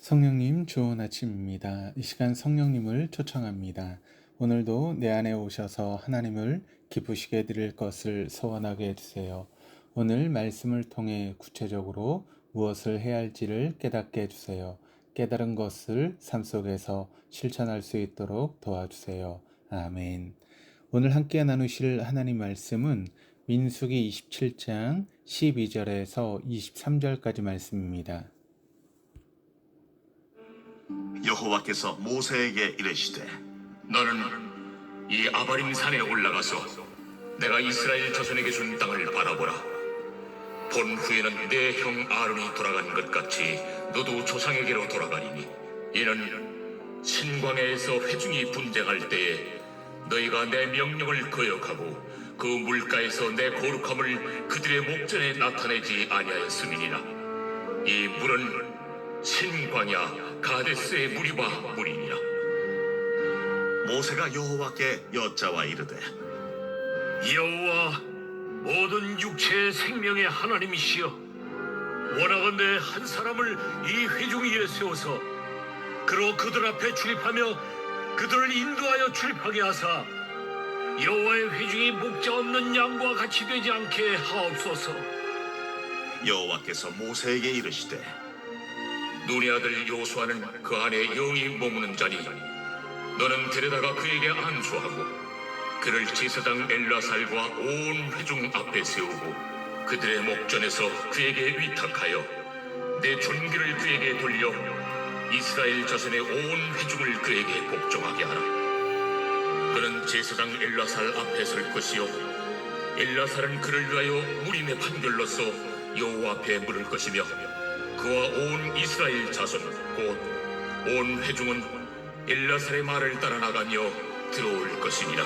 성령님 좋은 아침입니다. 이 시간 성령님을 초청합니다. 오늘도 내 안에 오셔서 하나님을 기쁘시게 드릴 것을 소원하게 해주세요. 오늘 말씀을 통해 구체적으로 무엇을 해야 할지를 깨닫게 해주세요. 깨달은 것을 삶 속에서 실천할 수 있도록 도와주세요. 아멘. 오늘 함께 나누실 하나님 말씀은 민수기 27장 12절에서 23절까지 말씀입니다. 여호와께서 모세에게 이르시되 너는 이 아바림 산에 올라가서 내가 이스라엘 자손에게 준 땅을 바라보라. 본 후에는 내 형 아론이 돌아간 것 같이 너도 조상에게로 돌아가리니 이는 신광야에서 회중이 분쟁할 때에 너희가 내 명령을 거역하고 그 물가에서 내 거룩함을 그들의 목전에 나타내지 아니하였음이니라. 이 물은 신광야 가데스의 무리바 물이니라. 모세가 여호와께 여짜와 이르되 여호와, 모든 육체의 생명의 하나님이시여, 원하건대 한 사람을 이 회중 위에 세워서 그로 그들 앞에 출입하며 그들을 인도하여 출입하게 하사 여호와의 회중이 목자 없는 양과 같이 되지 않게 하옵소서. 여호와께서 모세에게 이르시되 눈의 아들 요수아는 그 안에 영이 머무는 자니 너는 데려다가 그에게 안수하고 그를 제사장 엘라살과 온 회중 앞에 세우고 그들의 목전에서 그에게 위탁하여 내 존귀를 그에게 돌려 이스라엘 자손의 온 회중을 그에게 복종하게 하라. 그는 제사장 엘라살 앞에 설 것이요 엘라살은 그를 위하여 무림의 판결로서 여호와 앞에 물을 것이며 그와 온 이스라엘 자손 곧 온 회중은 엘라살의 말을 따라 나가며 들어올 것이니라.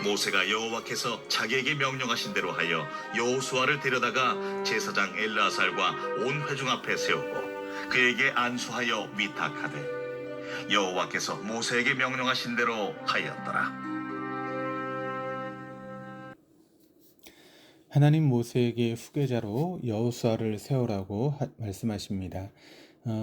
모세가 여호와께서 자기에게 명령하신 대로 하여 여호수아를 데려다가 제사장 엘라살과 온 회중 앞에 세우고 그에게 안수하여 위탁하되 여호와께서 모세에게 명령하신 대로 하였더라. 하나님 모세에게 후계자로 여호수아를 세우라고 말씀하십니다.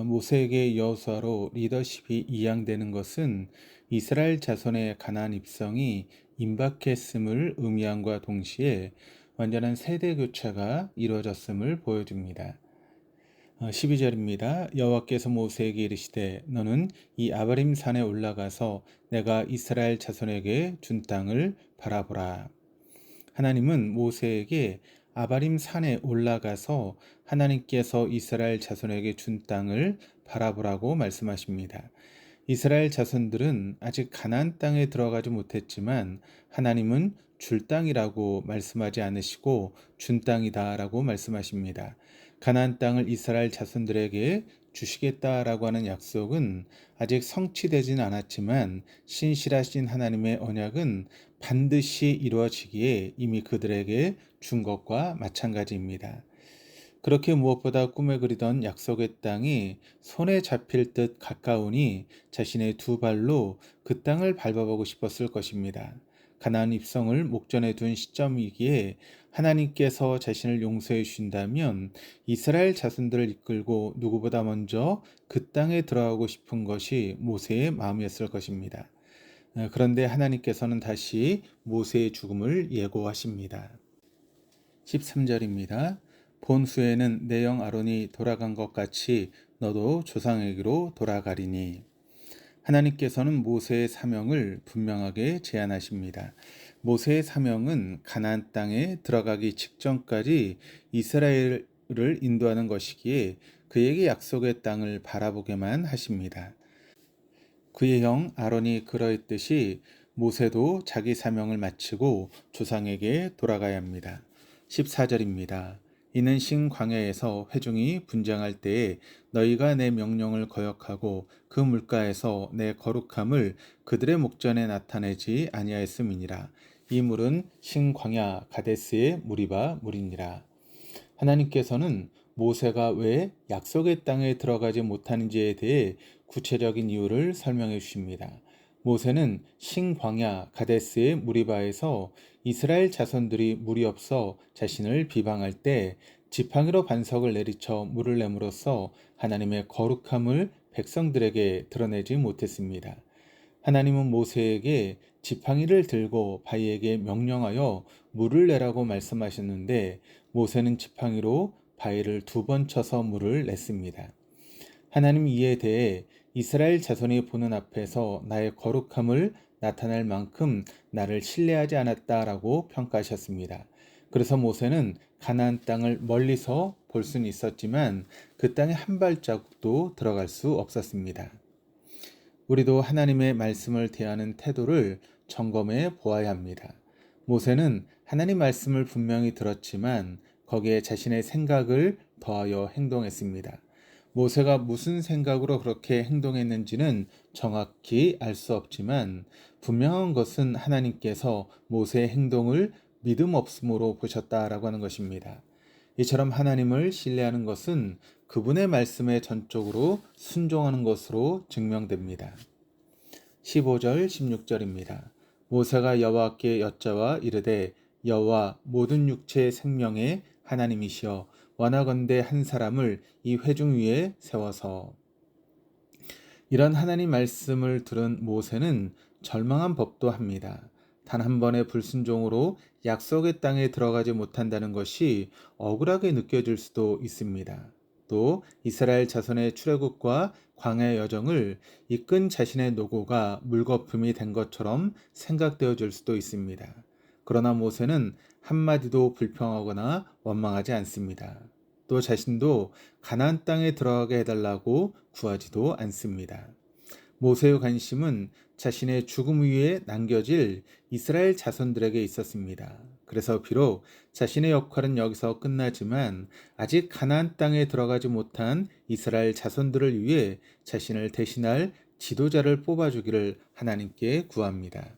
모세에게 여호수아로 리더십이 이양되는 것은 이스라엘 자손의 가나안 입성이 임박했음을 의미함과 동시에 완전한 세대 교체가 이루어졌음을 보여줍니다. 12절입니다. 여호와께서 모세에게 이르시되 너는 이 아바림 산에 올라가서 내가 이스라엘 자손에게 준 땅을 바라보라. 하나님은 모세에게 아바림 산에 올라가서 하나님께서 이스라엘 자손에게 준 땅을 바라보라고 말씀하십니다. 이스라엘 자손들은 아직 가나안 땅에 들어가지 못했지만 하나님은 줄 땅이라고 말씀하지 않으시고 준 땅이다라고 말씀하십니다. 가나안 땅을 이스라엘 자손들에게 주시겠다라고 하는 약속은 아직 성취되진 않았지만 신실하신 하나님의 언약은 반드시 이루어지기에 이미 그들에게 준 것과 마찬가지입니다. 그렇게 무엇보다 꿈에 그리던 약속의 땅이 손에 잡힐 듯 가까우니 자신의 두 발로 그 땅을 밟아보고 싶었을 것입니다. 가나안 입성을 목전에 둔 시점이기에 하나님께서 자신을 용서해 주신다면 이스라엘 자손들을 이끌고 누구보다 먼저 그 땅에 들어가고 싶은 것이 모세의 마음이었을 것입니다. 그런데 하나님께서는 다시 모세의 죽음을 예고하십니다. 13절입니다. 본 후에는 내 형 아론이 돌아간 것 같이 너도 조상에게로 돌아가리니. 하나님께서는 모세의 사명을 분명하게 제안하십니다. 모세의 사명은 가나안 땅에 들어가기 직전까지 이스라엘을 인도하는 것이기에 그에게 약속의 땅을 바라보게만 하십니다. 그의 형 아론이 그러했듯이 모세도 자기 사명을 마치고 조상에게 돌아가야 합니다. 14절입니다. 이는 신광야에서 회중이 분쟁할 때에 너희가 내 명령을 거역하고 그 물가에서 내 거룩함을 그들의 목전에 나타내지 아니하였음이니라. 이 물은 신광야 가데스의 무리바 물이니라. 하나님께서는 모세가 왜 약속의 땅에 들어가지 못하는지에 대해 구체적인 이유를 설명해 주십니다. 모세는 신광야 가데스의 무리바에서 이스라엘 자손들이 물이 없어 자신을 비방할 때 지팡이로 반석을 내리쳐 물을 내므로써 하나님의 거룩함을 백성들에게 드러내지 못했습니다. 하나님은 모세에게 지팡이를 들고 바위에게 명령하여 물을 내라고 말씀하셨는데 모세는 지팡이로 바위를 2번 쳐서 물을 냈습니다. 하나님 이에 대해 이스라엘 자손이 보는 앞에서 나의 거룩함을 나타낼 만큼 나를 신뢰하지 않았다라고 평가하셨습니다. 그래서 모세는 가나안 땅을 멀리서 볼 수는 있었지만 그 땅에 한 발자국도 들어갈 수 없었습니다. 우리도 하나님의 말씀을 대하는 태도를 점검해 보아야 합니다. 모세는 하나님 말씀을 분명히 들었지만 거기에 자신의 생각을 더하여 행동했습니다. 모세가 무슨 생각으로 그렇게 행동했는지는 정확히 알 수 없지만 분명한 것은 하나님께서 모세의 행동을 믿음 없음으로 보셨다라고 하는 것입니다. 이처럼 하나님을 신뢰하는 것은 그분의 말씀에 전적으로 순종하는 것으로 증명됩니다. 15절 16절입니다. 모세가 여호와께 여짜와 이르되 여호와 모든 육체의 생명의 하나님이시여 원하건대 한 사람을 이 회중 위에 세워서. 이런 하나님 말씀을 들은 모세는 절망한 법도 합니다. 단 한 번의 불순종으로 약속의 땅에 들어가지 못한다는 것이 억울하게 느껴질 수도 있습니다. 또 이스라엘 자손의 출애굽과 광야의 여정을 이끈 자신의 노고가 물거품이 된 것처럼 생각되어질 수도 있습니다. 그러나 모세는 한마디도 불평하거나 원망하지 않습니다. 또 자신도 가나안 땅에 들어가게 해달라고 구하지도 않습니다. 모세의 관심은 자신의 죽음 위에 남겨질 이스라엘 자손들에게 있었습니다. 그래서 비록 자신의 역할은 여기서 끝나지만 아직 가나안 땅에 들어가지 못한 이스라엘 자손들을 위해 자신을 대신할 지도자를 뽑아주기를 하나님께 구합니다.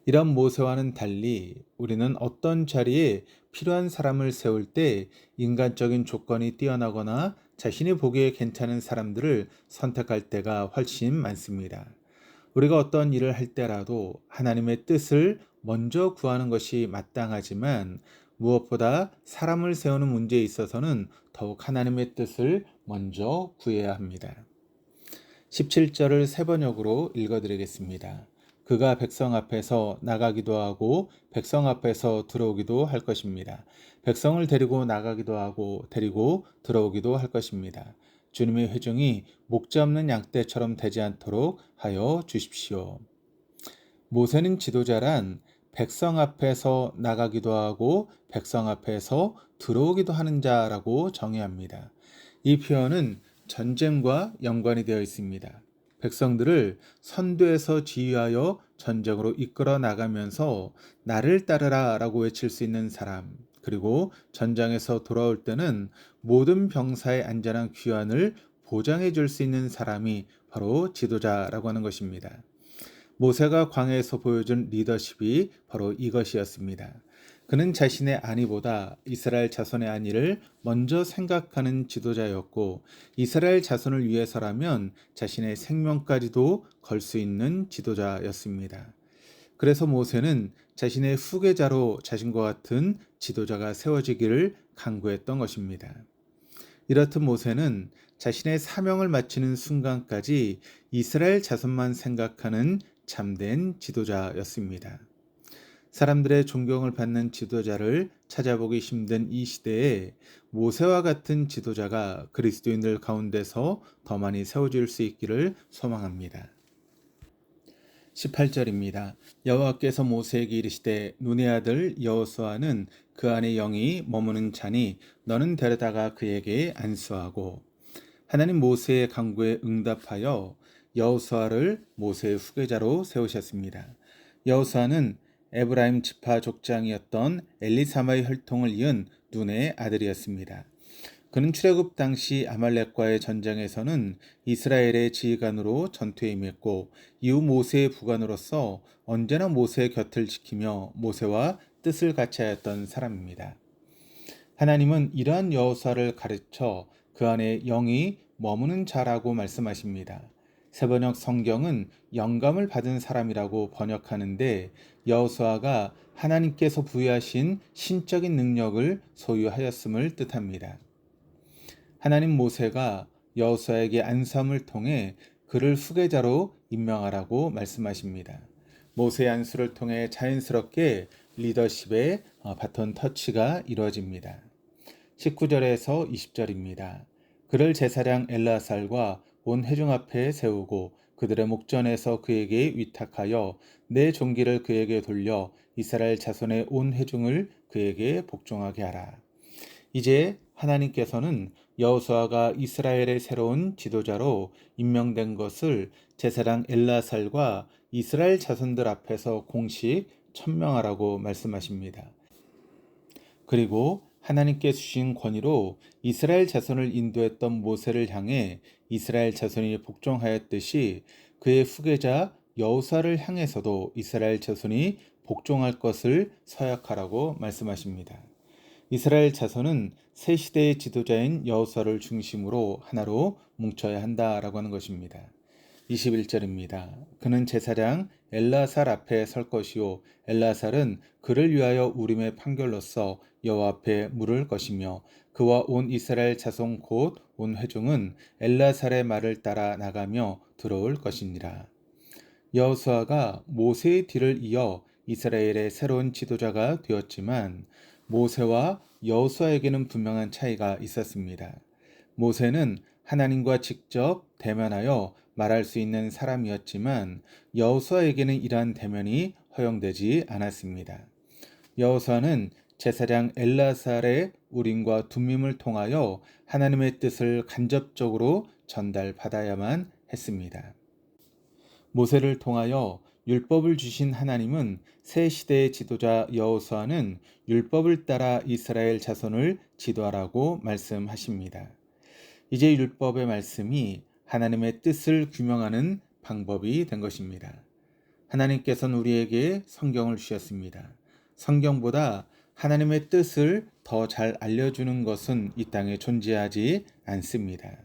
이런 모세와는 달리 우리는 어떤 자리에 필요한 사람을 세울 때 인간적인 조건이 뛰어나거나 자신이 보기에 괜찮은 사람들을 선택할 때가 훨씬 많습니다. 우리가 어떤 일을 할 때라도 하나님의 뜻을 먼저 구하는 것이 마땅하지만 무엇보다 사람을 세우는 문제에 있어서는 더욱 하나님의 뜻을 먼저 구해야 합니다. 17절을 세 번역으로 읽어드리겠습니다. 그가 백성 앞에서 나가기도 하고 백성 앞에서 들어오기도 할 것입니다. 백성을 데리고 나가기도 하고 데리고 들어오기도 할 것입니다. 주님의 회중이 목자 없는 양떼처럼 되지 않도록 하여 주십시오. 모세는 지도자란 백성 앞에서 나가기도 하고 백성 앞에서 들어오기도 하는 자라고 정의합니다. 이 표현은 전쟁과 연관이 되어 있습니다. 백성들을 선두에서 지휘하여 전쟁으로 이끌어 나가면서 나를 따르라 라고 외칠 수 있는 사람, 그리고 전장에서 돌아올 때는 모든 병사의 안전한 귀환을 보장해 줄 수 있는 사람이 바로 지도자라고 하는 것입니다. 모세가 광야에서 보여준 리더십이 바로 이것이었습니다. 그는 자신의 안위보다 이스라엘 자손의 안위를 먼저 생각하는 지도자였고 이스라엘 자손을 위해서라면 자신의 생명까지도 걸 수 있는 지도자였습니다. 그래서 모세는 자신의 후계자로 자신과 같은 지도자가 세워지기를 간구했던 것입니다. 이렇듯 모세는 자신의 사명을 마치는 순간까지 이스라엘 자손만 생각하는 참된 지도자였습니다. 사람들의 존경을 받는 지도자를 찾아보기 힘든 이 시대에 모세와 같은 지도자가 그리스도인들 가운데서 더 많이 세워질 수 있기를 소망합니다. 18절입니다. 여호와께서 모세에게 이르시되 눈의 아들 여호수아는 그 안에 영이 머무는 자니 너는 데려다가 그에게 안수하고. 하나님 모세의 간구에 응답하여 여호수아를 모세의 후계자로 세우셨습니다. 여호수아는 에브라임 지파 족장이었던 엘리사마의 혈통을 이은 눈의 아들이었습니다. 그는 출애굽 당시 아말렉과의 전쟁에서는 이스라엘의 지휘관으로 전투에 임했고 이후 모세의 부관으로서 언제나 모세의 곁을 지키며 모세와 뜻을 같이 하였던 사람입니다. 하나님은 이러한 여호수아를 가르쳐 그 안에 영이 머무는 자라고 말씀하십니다. 세번역 성경은 영감을 받은 사람이라고 번역하는데 여호수아가 하나님께서 부여하신 신적인 능력을 소유하였음을 뜻합니다. 하나님 모세가 여호수아에게 안수함을 통해 그를 후계자로 임명하라고 말씀하십니다. 모세의 안수를 통해 자연스럽게 리더십의 바톤 터치가 이루어집니다. 19절에서 20절입니다. 그를 제사장 엘라살과 온 회중 앞에 세우고 그들의 목전에서 그에게 위탁하여 내 종기를 그에게 돌려 이스라엘 자손의 온 회중을 그에게 복종하게 하라. 이제 하나님께서는 여호수아가 이스라엘의 새로운 지도자로 임명된 것을 제사장 엘라살과 이스라엘 자손들 앞에서 공식 천명하라고 말씀하십니다. 그리고 하나님께 주신 권위로 이스라엘 자손을 인도했던 모세를 향해 이스라엘 자손이 복종하였듯이 그의 후계자 여호수아를 향해서도 이스라엘 자손이 복종할 것을 서약하라고 말씀하십니다. 이스라엘 자손은 새 시대의 지도자인 여호수아를 중심으로 하나로 뭉쳐야 한다라고 하는 것입니다. 21절입니다. 그는 제사장 엘라살 앞에 설 것이요 엘라살은 그를 위하여 우림의 판결로서 여호와 앞에 물을 것이며 그와 온 이스라엘 자손 곧 온 회중은 엘라살의 말을 따라 나가며 들어올 것이니라. 여호수아가 모세의 뒤를 이어 이스라엘의 새로운 지도자가 되었지만 모세와 여호수아에게는 분명한 차이가 있었습니다. 모세는 하나님과 직접 대면하여 말할 수 있는 사람이었지만 여호수아에게는 이러한 대면이 허용되지 않았습니다. 여호수아는 제사장 엘라살의 우림과 둠밈을 통하여 하나님의 뜻을 간접적으로 전달받아야만 했습니다. 모세를 통하여 율법을 주신 하나님은 새 시대의 지도자 여호수아는 율법을 따라 이스라엘 자손을 지도하라고 말씀하십니다. 이제 율법의 말씀이 하나님의 뜻을 규명하는 방법이 된 것입니다. 하나님께서는 우리에게 성경을 주셨습니다. 성경보다 하나님의 뜻을 더 잘 알려주는 것은 이 땅에 존재하지 않습니다.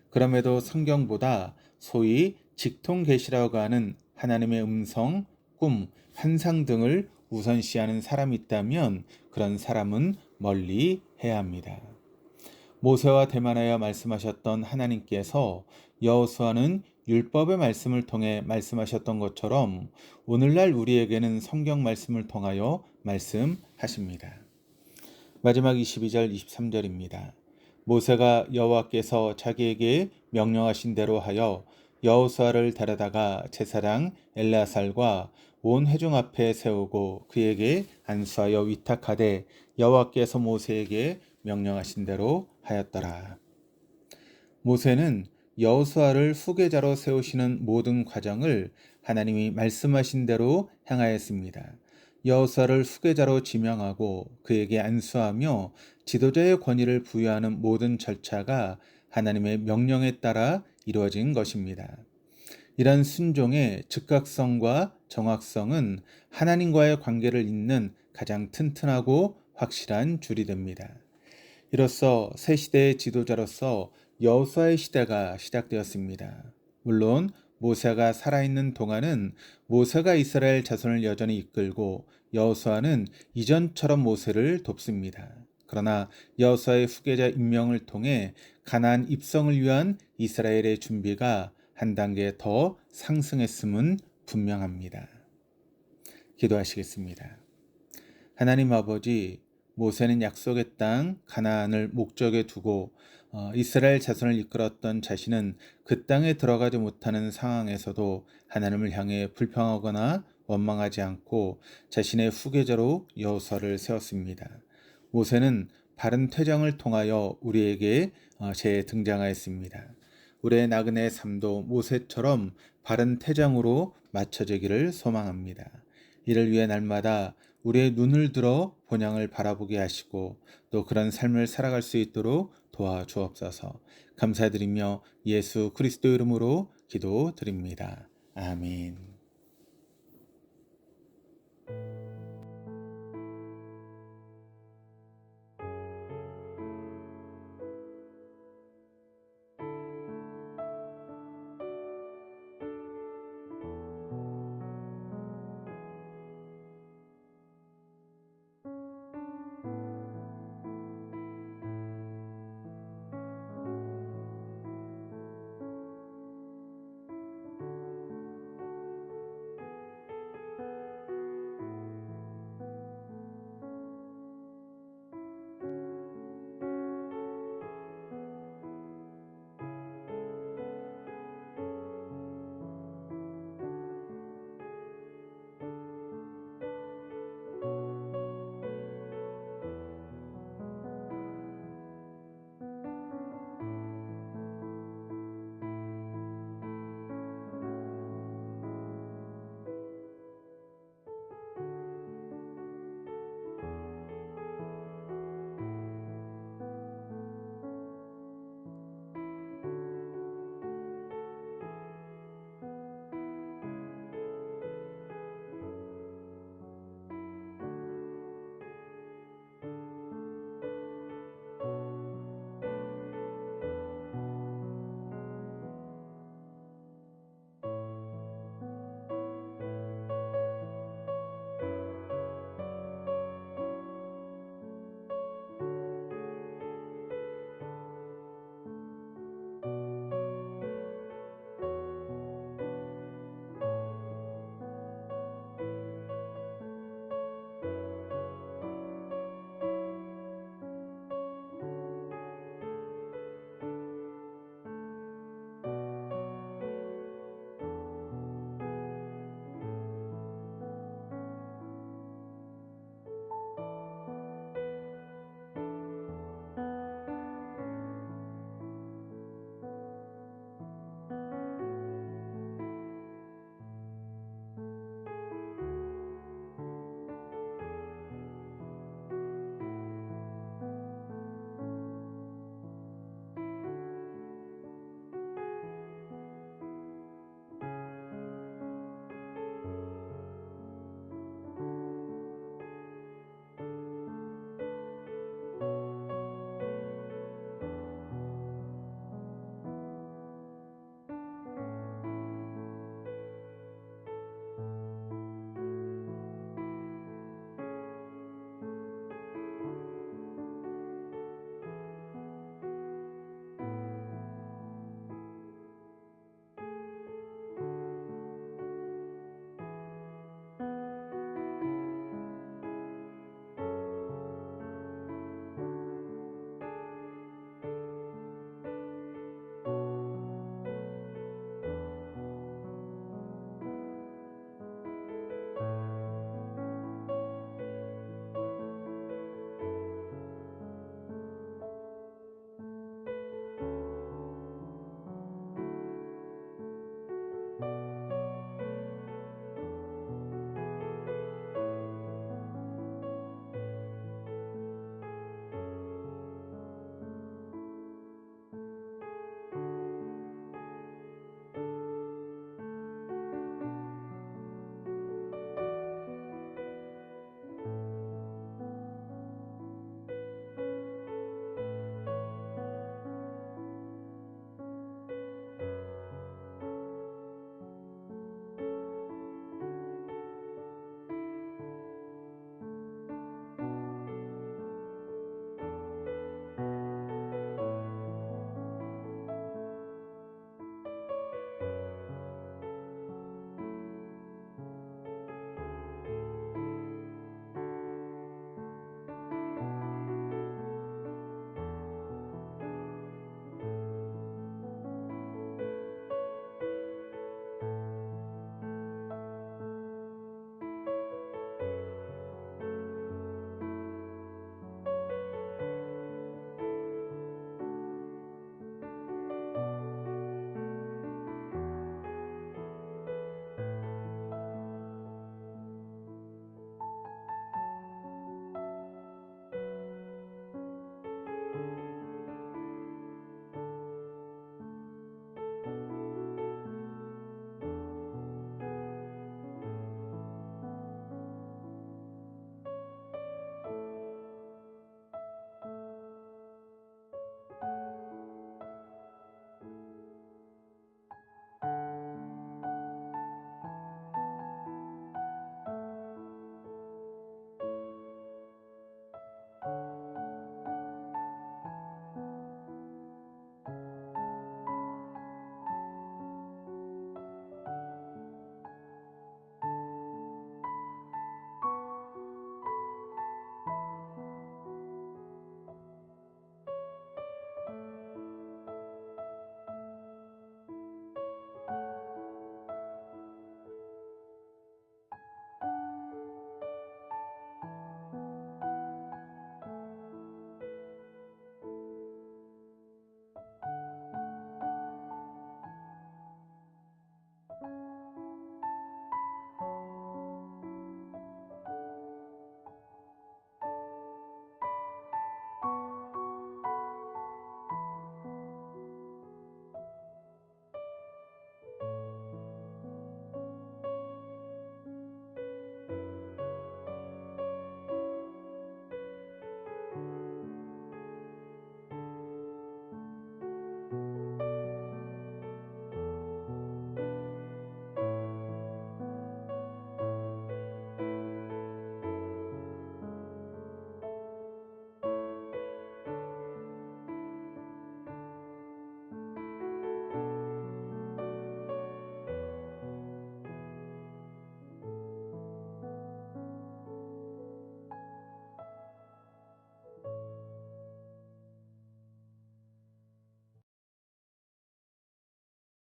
그럼에도 성경보다 소위 직통계시라고 하는 하나님의 음성, 꿈, 환상 등을 우선시하는 사람이 있다면 그런 사람은 멀리 해야 합니다. 모세와 대면하여 말씀하셨던 하나님께서 여호수아는 율법의 말씀을 통해 말씀하셨던 것처럼 오늘날 우리에게는 성경 말씀을 통하여 말씀하십니다. 마지막 22절 23절입니다. 모세가 여호와께서 자기에게 명령하신 대로 하여 여호수아를 데려다가 제사장 엘라살과 온 회중 앞에 세우고 그에게 안수하여 위탁하되 여호와께서 모세에게 명령하신 대로 하였더라. 모세는 여호수아를 후계자로 세우시는 모든 과정을 하나님이 말씀하신 대로 행하였습니다. 여호수아를 후계자로 지명하고 그에게 안수하며 지도자의 권위를 부여하는 모든 절차가 하나님의 명령에 따라 이루어진 것입니다. 이런 순종의 즉각성과 정확성은 하나님과의 관계를 잇는 가장 튼튼하고 확실한 줄이 됩니다. 이로써 새 시대의 지도자로서 여호수아의 시대가 시작되었습니다. 물론 모세가 살아있는 동안은 모세가 이스라엘 자손을 여전히 이끌고 여호수아는 이전처럼 모세를 돕습니다. 그러나 여호수아의 후계자 임명을 통해 가나안 입성을 위한 이스라엘의 준비가 한 단계 더 상승했음은 분명합니다. 기도하시겠습니다. 하나님 아버지, 모세는 약속의 땅 가나안을 목적에 두고 이스라엘 자손을 이끌었던 자신은 그 땅에 들어가지 못하는 상황에서도 하나님을 향해 불평하거나 원망하지 않고 자신의 후계자로 여호수아를 세웠습니다. 모세는 바른 퇴장을 통하여 우리에게 재등장하였습니다. 우리의 나그네 삶도 모세처럼 바른 퇴장으로 맞춰지기를 소망합니다. 이를 위해 날마다 우리의 눈을 들어 본향을 바라보게 하시고 또 그런 삶을 살아갈 수 있도록 도와주옵소서. 감사드리며 예수 그리스도 이름으로 기도드립니다. 아멘.